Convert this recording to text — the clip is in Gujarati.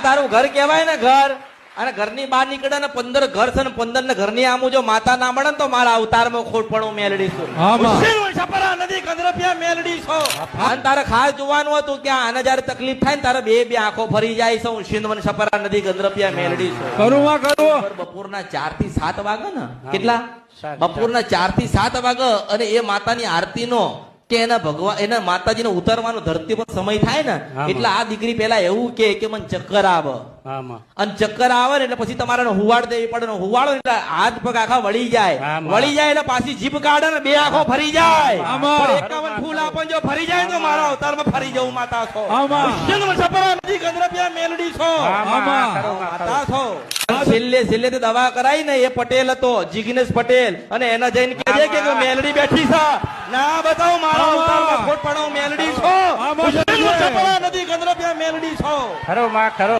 તારું ઘર કહેવાય ને ઘર, અને ઘરની બહાર નીકળે ને 15 ઘર છે ને 15 ને ઘરની આમું જો માતા ના મળે ને તો મારા અવતારમાં ખોટપણું મેલડીશું. છપરા નદી કંદરપિયા મેલડીશો. અને તારે ખાસ જોવાનું હતું કે આને જયારે તકલીફ થાય ને તારે બે આંખો ફરી જાય છે. હું સિંધવન છપરા નદી કંદરપિયા મેલડીશું. બપોરના 4 થી 7 વાગે ને કેટલા? બપોરના 4 થી 7 વાગે અને એ માતાની આરતી નો કે એના ભગવાન એના માતાજીનો ઉતારવાનો ધરતી પર સમય થાય ને એટલે આ દીકરી પેલા એવું કે મને ચક્કર આવે, અને ચક્કર આવે ને એટલે પછી તમારે હુવાડ દેવી પડે. હુવાડો એટલે હાથ પગ આખા વળી જાય એટલે પાછી જીભ કાઢે ને 2 આંખો ફરી જાય. 51 ફૂલ આપણ જો ફરી જાય તો મારા અવતારમાં ફરી જવું માતા છો. છપરા નદી કંદરપિયા મેલડી છો માતા છો. છેલ્લે તો દવા કરાઈ ને એ પટેલ હતો જિગ્નેશ પટેલ, અને એના જઈને કહે કે મેલડી બેઠી છે. ના બતાવો મારા અવતારમાં ખોટ પડો મેલડી છો. છપરા નદી કંદરપિયા મેલડી છો. ખરો માં ખરો.